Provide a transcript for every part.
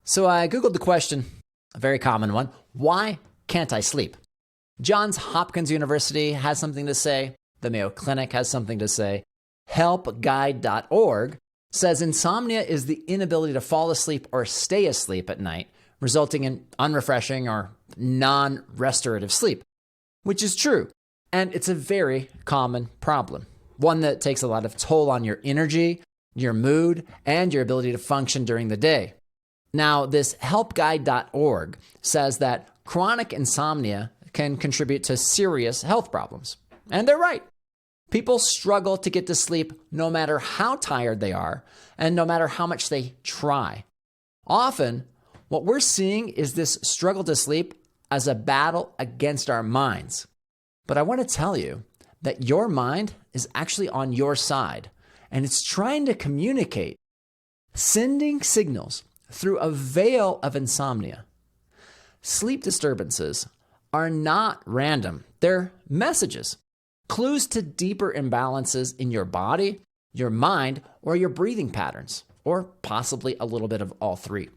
So I Googled the question, a very common one, why can't I sleep? Johns Hopkins University has something to say. The Mayo Clinic has something to say. Helpguide.org says insomnia is the inability to fall asleep or stay asleep at night, resulting in unrefreshing or non-restorative sleep, which is true. And it's a very common problem, one that takes a lot of toll on your energy, your mood, and your ability to function during the day. Now, this helpguide.org says that chronic insomnia can contribute to serious health problems. And they're right. People struggle to get to sleep no matter how tired they are and no matter how much they try. Often, what we're seeing is this struggle to sleep as a battle against our minds. But I want to tell you that your mind is actually on your side, and it's trying to communicate, sending signals through a veil of insomnia. Sleep disturbances are not random. They're messages, clues to deeper imbalances in your body, your mind, or your breathing patterns, or possibly a little bit of all three.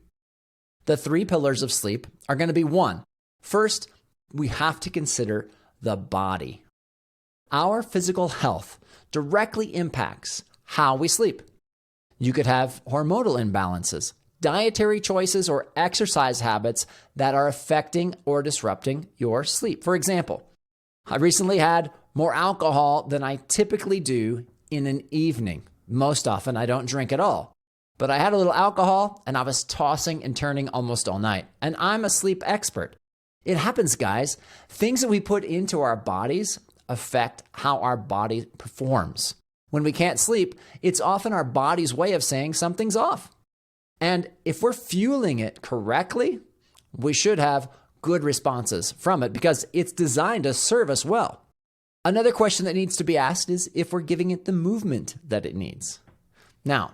The three pillars of sleep are going to be one. First, we have to consider the body. Our physical health directly impacts how we sleep. You could have hormonal imbalances, dietary choices, or exercise habits that are affecting or disrupting your sleep. For example, I recently had more alcohol than I typically do in an evening. Most often, I don't drink at all. But I had a little alcohol, and I was tossing and turning almost all night. And I'm a sleep expert. It happens, guys. Things that we put into our bodies affect how our body performs. When we can't sleep, it's often our body's way of saying something's off. And if we're fueling it correctly, we should have good responses from it because it's designed to serve us well. Another question that needs to be asked is if we're giving it the movement that it needs. Now,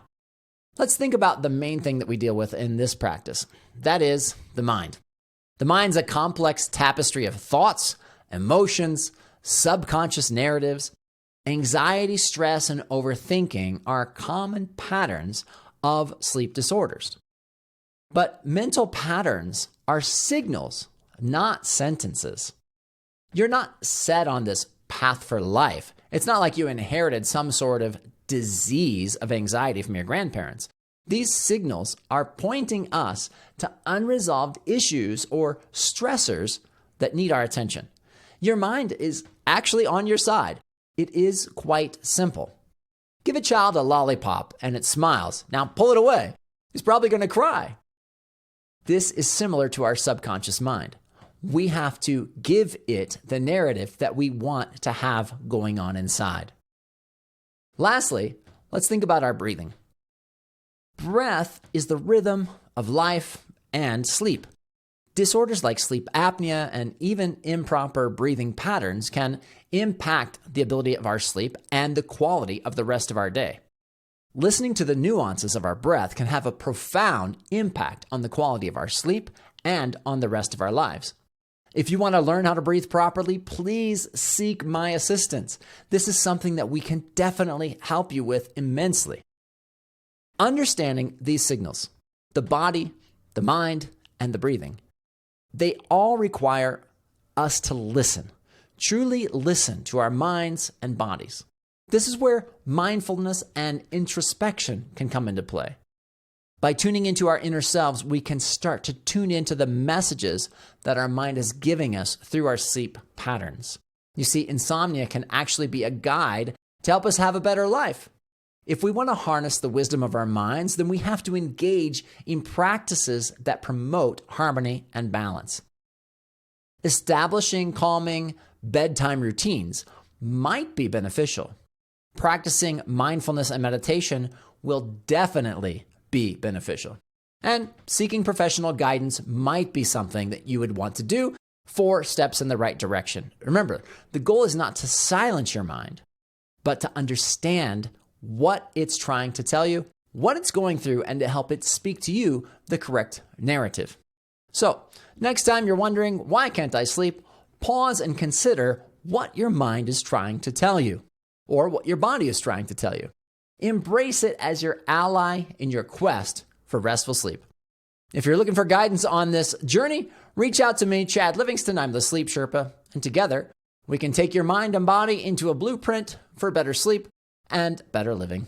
let's think about the main thing that we deal with in this practice. That is the mind. The mind's a complex tapestry of thoughts, emotions, subconscious narratives. Anxiety, stress, and overthinking are common patterns of sleep disorders. But mental patterns are signals, not sentences. You're not set on this path for life. It's not like you inherited some sort of disease of anxiety from your grandparents. These signals are pointing us to unresolved issues or stressors that need our attention. Your mind is actually on your side. It is quite simple. Give a child a lollipop and it smiles. Now pull it away. He's probably going to cry. This is similar to our subconscious mind. We have to give it the narrative that we want to have going on inside. Lastly, let's think about our breathing. Breath is the rhythm of life and sleep. Disorders like sleep apnea and even improper breathing patterns can impact the ability of our sleep and the quality of the rest of our day. Listening to the nuances of our breath can have a profound impact on the quality of our sleep and on the rest of our lives. If you want to learn how to breathe properly, please seek my assistance. This is something that we can definitely help you with immensely. Understanding these signals, the body, the mind, and the breathing, they all require us to listen, truly listen to our minds and bodies. This is where mindfulness and introspection can come into play. By tuning into our inner selves, we can start to tune into the messages that our mind is giving us through our sleep patterns. You see, insomnia can actually be a guide to help us have a better life. If we want to harness the wisdom of our minds, then we have to engage in practices that promote harmony and balance. Establishing calming bedtime routines might be beneficial. Practicing mindfulness and meditation will definitely be beneficial. And seeking professional guidance might be something that you would want to do 4 steps in the right direction. Remember, the goal is not to silence your mind, but to understand what it's trying to tell you, what it's going through, and to help it speak to you the correct narrative. So, next time you're wondering, why can't I sleep? Pause and consider what your mind is trying to tell you, or what your body is trying to tell you. Embrace it as your ally in your quest for restful sleep. If you're looking for guidance on this journey, reach out to me, Chad Livingston. I'm the Sleep Sherpa, and together we can take your mind and body into a blueprint for better sleep and better living.